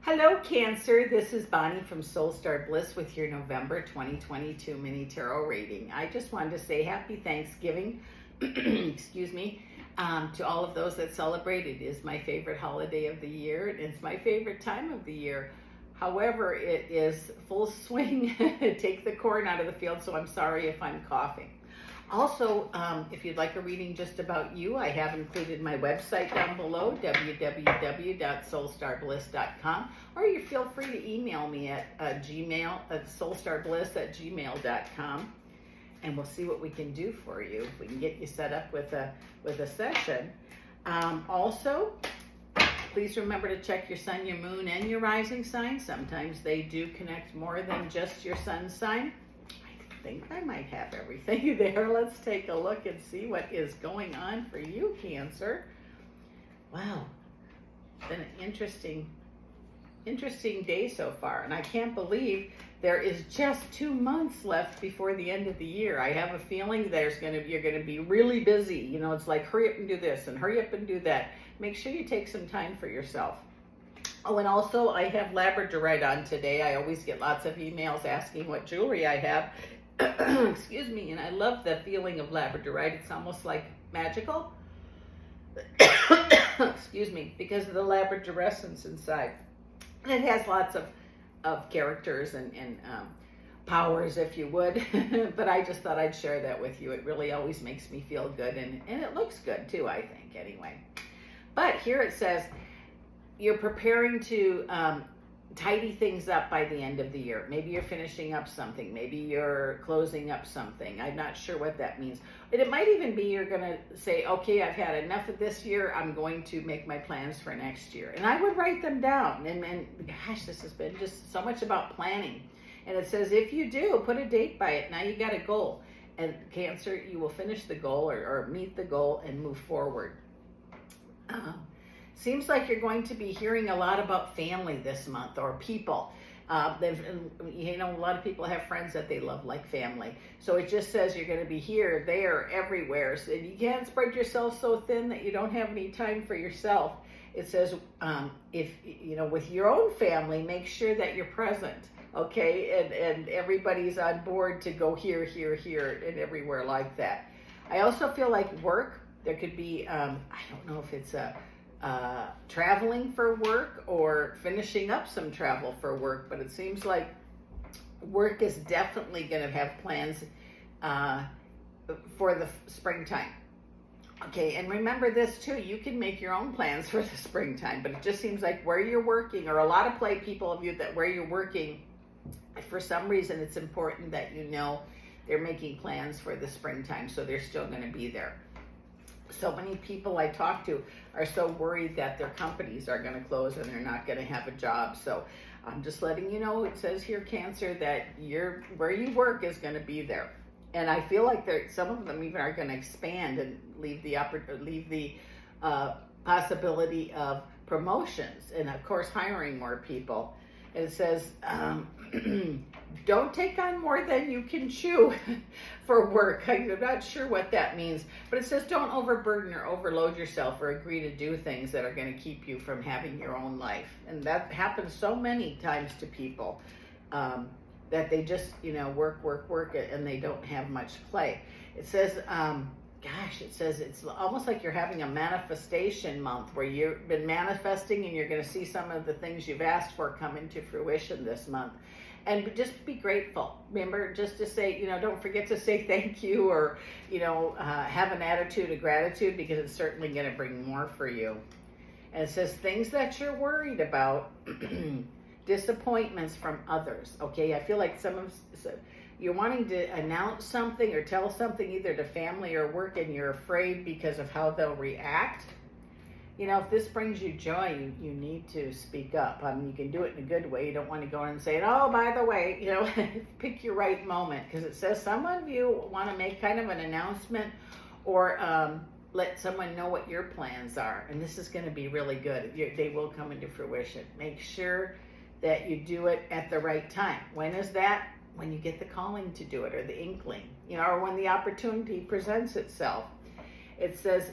Hello, Cancer. This is Bonnie from Soul Star Bliss with your November 2022 mini tarot reading. I just wanted to say happy Thanksgiving, excuse me, to all of those that celebrate. It is my favorite holiday of the year, and it's my favorite time of the year. However, it is full swing. Take the corn out of the field, so I'm sorry if I'm coughing. Also, if you'd like a reading just about you, I have included my website down below, www.soulstarbliss.com, or you feel free to email me at soulstarbliss@gmail.com, and we'll see what we can do for you. If we can get you set up with a session. Also, please remember to check your sun, your moon, and your rising sign. Sometimes they do connect more than just your sun sign. I think I might have everything there. Let's take a look and see what is going on for you, Cancer. Wow, it's been an interesting day so far, and I can't believe there is just 2 months left before the end of the year. I have a feeling you're gonna be really busy. You know, it's like hurry up and do this and hurry up and do that. Make sure you take some time for yourself. Oh, and also I have labradorite on today. I always get lots of emails asking what jewelry I have. Excuse me, and I love the feeling of labradorite. It's almost like magical. Excuse me, because of the labradorescence inside. And it has lots of characters and powers, if you would. But I just thought I'd share that with you. It really always makes me feel good, and it looks good too, I think, anyway. But here it says, you're preparing to tidy things up by the end of the year. Maybe you're finishing up something. Maybe you're closing up something. I'm not sure what that means. But it might even be you're going to say, okay, I've had enough of this year. I'm going to make my plans for next year. And I would write them down. And gosh, this has been just so much about planning. And it says, if you do, put a date by it. Now you got a goal. And Cancer, you will finish the goal or meet the goal and move forward. Seems like you're going to be hearing a lot about family this month, or people. You know, a lot of people have friends that they love like family. So it just says you're going to be here, there, everywhere. So you can't spread yourself so thin that you don't have any time for yourself. It says, if you know, with your own family, make sure that you're present, okay? And everybody's on board to go here, here, here, and everywhere like that. I also feel like work. There could be, I don't know if it's traveling for work or finishing up some travel for work, but it seems like work is definitely going to have plans for the springtime. Okay, and remember this too, you can make your own plans for the springtime, but it just seems like where you're working, or a lot of people of you that where you're working, for some reason it's important that you know they're making plans for the springtime, so they're still going to be there. So many people I talk to are so worried that their companies are going to close and they're not going to have a job. So I'm just letting you know, it says here, Cancer, that where you work is going to be there. And I feel like some of them even are going to expand and leave the possibility of promotions and, of course, hiring more people. And it says, don't take on more than you can chew for work. I'm not sure what that means, but it says don't overburden or overload yourself or agree to do things that are going to keep you from having your own life. And that happens so many times to people, that they just, you know, work, and they don't have much play. It says, it says it's almost like you're having a manifestation month where you've been manifesting and you're going to see some of the things you've asked for come into fruition this month. And just be grateful. Remember, just to say, you know, don't forget to say thank you, or, you know, have an attitude of gratitude, because it's certainly going to bring more for you. And it says things that you're worried about, disappointments from others. Okay, I feel like you're wanting to announce something or tell something either to family or work, and you're afraid because of how they'll react. You know, if this brings you joy, you need to speak up. I mean, you can do it in a good way. You don't want to go in and say, oh, by the way, you know, pick your right moment, because it says some of you want to make kind of an announcement, or let someone know what your plans are. And this is going to be really good. They will come into fruition. Make sure that you do it at the right time. When is that? When you get the calling to do it, or the inkling, you know, or when the opportunity presents itself. It says,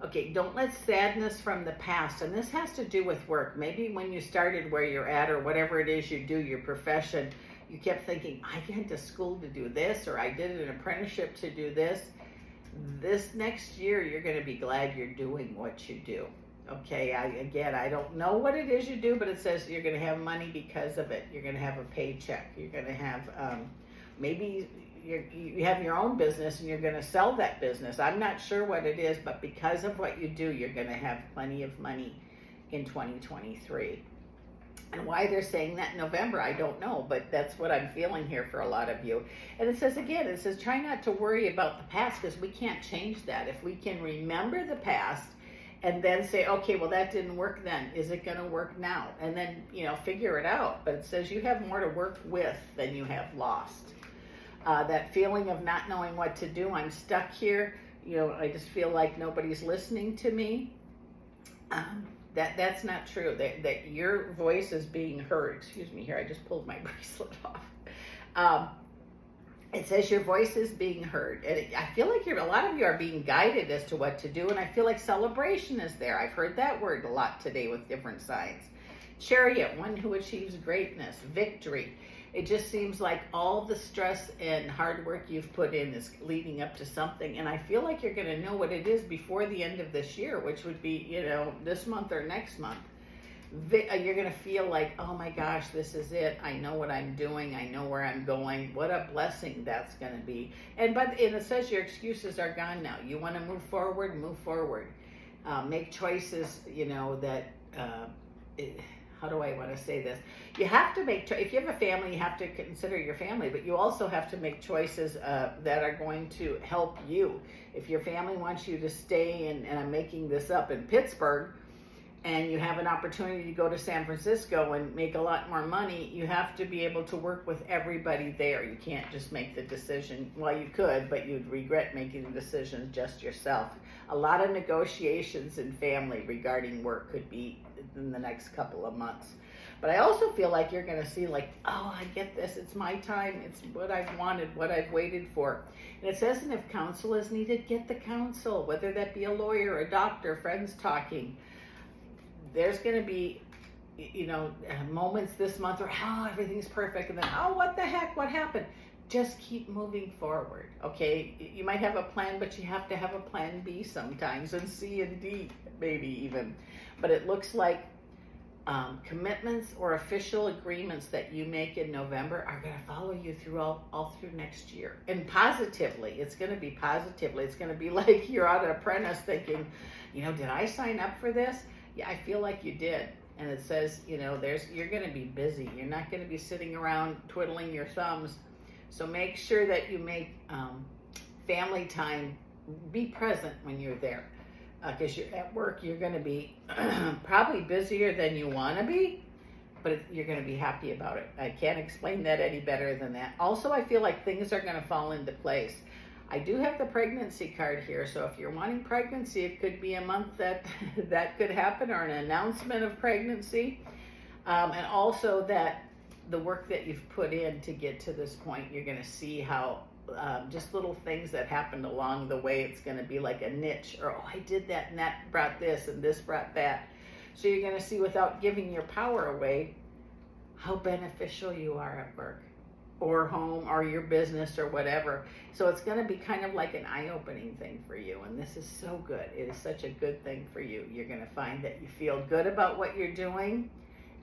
Okay, don't let sadness from the past, and this has to do with work. Maybe when you started where you're at or whatever it is you do, your profession, you kept thinking, I went to school to do this, or I did an apprenticeship to do this. This next year, you're going to be glad you're doing what you do. Okay, I don't know what it is you do, but it says you're going to have money because of it. You're going to have a paycheck. You're going to have, maybe you have your own business and you're going to sell that business. I'm not sure what it is, but because of what you do, you're going to have plenty of money in 2023. And why they're saying that in November, I don't know, but that's what I'm feeling here for a lot of you. And it says again, it says try not to worry about the past, because we can't change that. If we can remember the past and then say, okay, well, that didn't work then. Is it going to work now? And then, figure it out. But it says you have more to work with than you have lost. That feeling of not knowing what to do, I'm stuck here, I just feel like nobody's listening to me. That's not true. That your voice is being heard. Excuse me here, I just pulled my bracelet off. It says your voice is being heard. And I feel like a lot of you are being guided as to what to do, and I feel like celebration is there. I've heard that word a lot today with different signs. Chariot, one who achieves greatness, victory. It just seems like all the stress and hard work you've put in is leading up to something. And I feel like you're going to know what it is before the end of this year, which would be, this month or next month. You're going to feel like, oh my gosh, this is it. I know what I'm doing. I know where I'm going. What a blessing that's going to be. And it says your excuses are gone now. You want to move forward, move forward. Make choices, how do I want to say this? You have to make, if you have a family, you have to consider your family, but you also have to make choices that are going to help you. If your family wants you to stay and I'm making this up, in Pittsburgh, and you have an opportunity to go to San Francisco and make a lot more money, you have to be able to work with everybody there. You can't just make the decision. Well, you could, but you'd regret making the decision just yourself. A lot of negotiations in family regarding work could be in the next couple of months. But I also feel like you're going to see like, oh, I get this. It's my time. It's what I've wanted, what I've waited for. And it says, and if counsel is needed, get the counsel, whether that be a lawyer, a doctor, friends talking. There's going to be, moments this month where, oh, everything's perfect. And then, oh, what the heck? What happened? Just keep moving forward, okay? You might have a plan, but you have to have a plan B sometimes, and C and D maybe even. But it looks like commitments or official agreements that you make in November are going to follow you through all through next year. And positively, it's going to be positively. It's going to be like you're on an apprentice thinking, did I sign up for this? Yeah, I feel like you did. And it says, you're going to be busy. You're not going to be sitting around twiddling your thumbs. So make sure that you make family time. Be present when you're there. Because you're at work, you're going to be probably busier than you want to be, but you're going to be happy about it. I can't explain that any better than that. Also, I feel like things are going to fall into place. I do have the pregnancy card here, so if you're wanting pregnancy, it could be a month that could happen, or an announcement of pregnancy. And also that the work that you've put in to get to this point, you're going to see how just little things that happened along the way, it's going to be like a niche, or, oh, I did that and that brought this and this brought that. So you're going to see, without giving your power away, how beneficial you are at work or home or your business or whatever. So it's going to be kind of like an eye-opening thing for you, and this is so good. It is such a good thing for you. You're going to find that you feel good about what you're doing,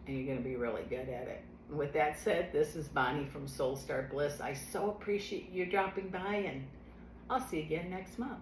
and you're going to be really good at it. With that said, this is Bonnie from Soul Star Bliss. I so appreciate you dropping by, and I'll see you again next month.